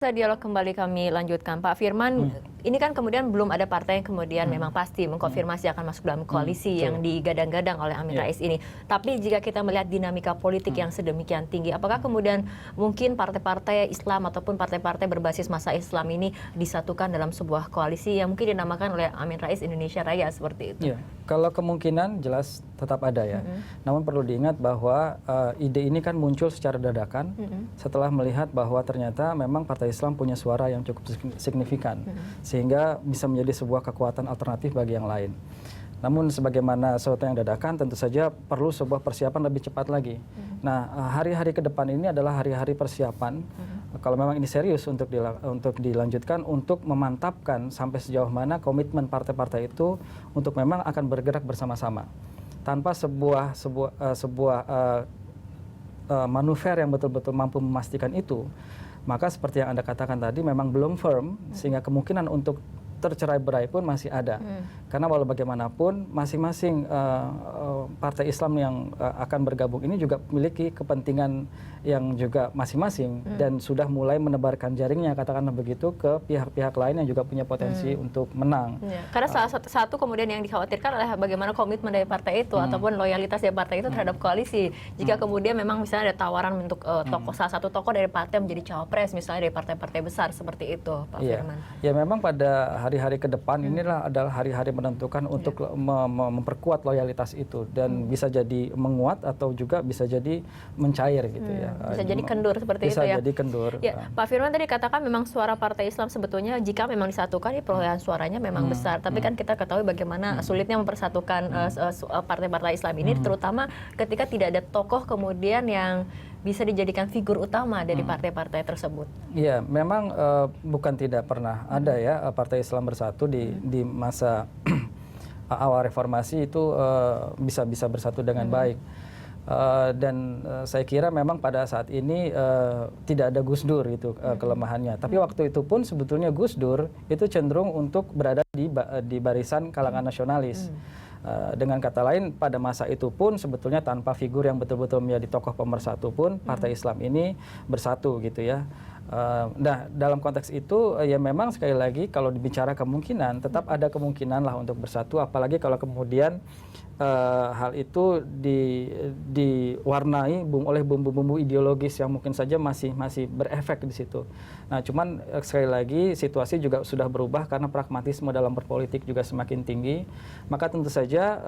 Dialog kembali kami lanjutkan. Pak Firman, ini kan kemudian belum ada partai yang kemudian memang pasti mengkonfirmasi akan masuk dalam koalisi yang digadang-gadang oleh Amin Rais ini. Tapi jika kita melihat dinamika politik yang sedemikian tinggi, apakah kemudian mungkin partai-partai Islam ataupun partai-partai berbasis masa Islam ini disatukan dalam sebuah koalisi yang mungkin dinamakan oleh Amin Rais Indonesia Raya seperti itu? Ya, kalau kemungkinan jelas tetap ada ya. Namun perlu diingat bahwa ide ini kan muncul secara dadakan setelah melihat bahwa ternyata memang Partai Islam punya suara yang cukup signifikan, sehingga bisa menjadi sebuah kekuatan alternatif bagi yang lain. Namun sebagaimana sesuatu yang dadakan, tentu saja perlu sebuah persiapan lebih cepat lagi. Nah, hari-hari ke depan ini adalah hari-hari persiapan. Kalau memang ini serius untuk dilanjutkan, untuk memantapkan sampai sejauh mana komitmen partai-partai itu untuk memang akan bergerak bersama-sama, tanpa sebuah manuver yang betul-betul mampu memastikan itu. Maka seperti yang Anda katakan tadi, memang belum firm, sehingga kemungkinan untuk tercerai-berai pun masih ada. Karena walau bagaimanapun masing-masing partai Islam yang akan bergabung ini juga memiliki kepentingan yang juga masing-masing dan sudah mulai menebarkan jaringnya, katakanlah begitu, ke pihak-pihak lain yang juga punya potensi untuk menang. Karena salah satu kemudian yang dikhawatirkan adalah bagaimana komitmen dari partai itu ataupun loyalitas dari partai itu terhadap koalisi. Jika kemudian memang misalnya ada tawaran untuk salah satu tokoh dari partai menjadi cawapres, misalnya dari partai-partai besar seperti itu, Pak Firman. Ya, memang pada hari-hari ke depan inilah adalah hari-hari menentukan untuk memperkuat loyalitas itu, dan bisa jadi menguat atau juga bisa jadi mencair gitu ya. Bisa jadi kendur seperti itu ya. Bisa jadi kendur. Ya, Pak Firman tadi katakan memang suara Partai Islam sebetulnya jika memang disatukan perolehan suaranya memang besar. Tapi kan kita ketahui bagaimana sulitnya mempersatukan partai-partai Islam ini, terutama ketika tidak ada tokoh kemudian yang bisa dijadikan figur utama dari partai-partai tersebut. Iya, memang bukan tidak pernah ada ya Partai Islam Bersatu di masa awal reformasi itu bisa bersatu dengan baik. Dan saya kira memang pada saat ini tidak ada Gus Dur itu kelemahannya. Tapi waktu itu pun sebetulnya Gus Dur itu cenderung untuk berada di barisan kalangan nasionalis. Dengan kata lain, pada masa itu pun sebetulnya tanpa figur yang betul-betul menjadi tokoh pemersatu pun Partai Islam ini bersatu gitu ya. Nah, dalam konteks itu ya memang sekali lagi kalau dibicara kemungkinan, tetap ada kemungkinan lah untuk bersatu, apalagi kalau kemudian hal itu diwarnai oleh bumbu-bumbu ideologis yang mungkin saja masih berefek di situ. Nah, cuman sekali lagi situasi juga sudah berubah karena pragmatisme dalam berpolitik juga semakin tinggi. Maka tentu saja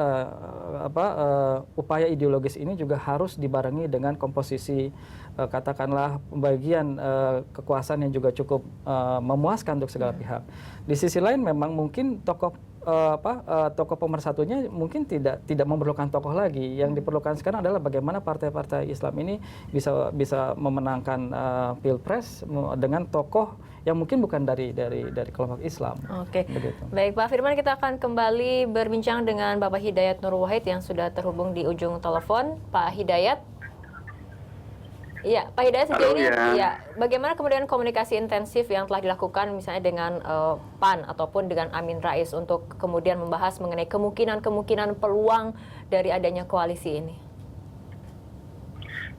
upaya ideologis ini juga harus dibarengi dengan komposisi katakanlah pembagian kekuasaan yang juga cukup memuaskan untuk segala pihak. Di sisi lain memang mungkin tokoh pemersatunya mungkin tidak memerlukan tokoh lagi. Yang diperlukan sekarang adalah bagaimana partai-partai Islam ini bisa memenangkan pilpres dengan tokoh yang mungkin bukan dari kelompok Islam. Oke. Baik, Pak Firman, kita akan kembali berbincang dengan Bapak Hidayat Nur Wahid yang sudah terhubung di ujung telepon. Pak Hidayat. Iya, Pak Hidayat, sejauh ini ya, bagaimana kemudian komunikasi intensif yang telah dilakukan misalnya dengan PAN ataupun dengan Amin Rais untuk kemudian membahas mengenai kemungkinan peluang dari adanya koalisi ini?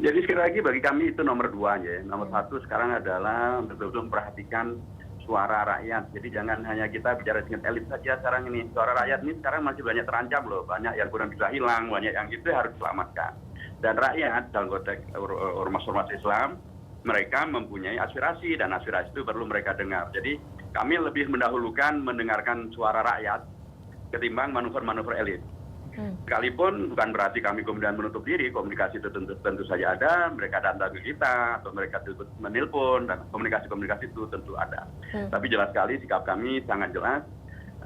Jadi sekali lagi bagi kami itu nomor 2 ya. Nomor 1 sekarang adalah betul-betul memperhatikan suara rakyat. Jadi jangan hanya kita bicara dengan elit saja sekarang ini. Suara rakyat ini sekarang masih banyak terancam loh. Banyak yang kurang bisa hilang, banyak yang itu harus diselamatkan. Dan rakyat dalam konteks ormas-ormas Islam, mereka mempunyai aspirasi dan aspirasi itu perlu mereka dengar. Jadi kami lebih mendahulukan mendengarkan suara rakyat ketimbang manuver-manuver elit. Sekalipun bukan berarti kami kemudian menutup diri, komunikasi itu tentu saja ada, mereka datang ke kita atau mereka menelpon, dan komunikasi-komunikasi itu tentu ada. Tapi jelas sekali sikap kami sangat jelas,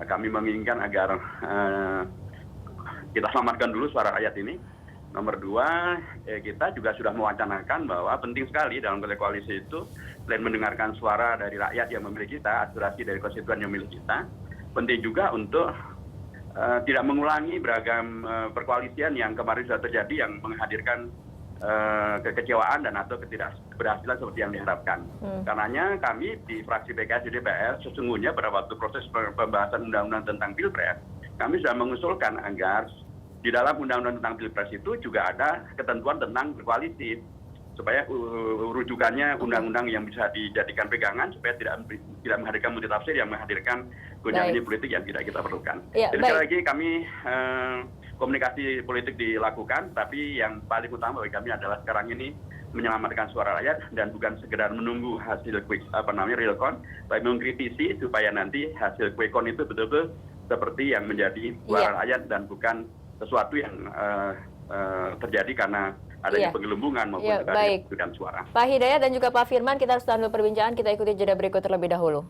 kami menginginkan agar kita selamatkan dulu suara rakyat ini. Nomor 2, kita juga sudah mewacanakan bahwa penting sekali dalam koalisi itu, selain mendengarkan suara dari rakyat yang memilih kita, aspirasi dari konstituen yang memilih kita, penting juga untuk tidak mengulangi beragam perkoalisian yang kemarin sudah terjadi yang menghadirkan kekecewaan dan atau ketidakberhasilan seperti yang diharapkan. Karenanya kami di fraksi PKS di DPR sesungguhnya pada waktu proses pembahasan undang-undang tentang Pilpres, kami sudah mengusulkan agar di dalam undang-undang tentang Pilpres itu juga ada ketentuan tentang berkoalisi. supaya rujukannya undang-undang yang bisa dijadikan pegangan supaya tidak menghadirkan multitafsir yang menghadirkan gonjang-ganjing politik yang tidak kita perlukan. Ya, jadi sekali lagi kami komunikasi politik dilakukan, tapi yang paling utama bagi kami adalah sekarang ini menyelamatkan suara rakyat dan bukan sekedar menunggu hasil real count, tapi mengkritisi supaya nanti hasil quick count itu betul-betul seperti yang menjadi suara rakyat dan bukan sesuatu yang terjadi karena adanya penggelembungan maupun juga perbedaan suara. Pak Hidayat dan juga Pak Firman, kita harus tahan dulu perbincangan, kita ikuti jeda berikut terlebih dahulu.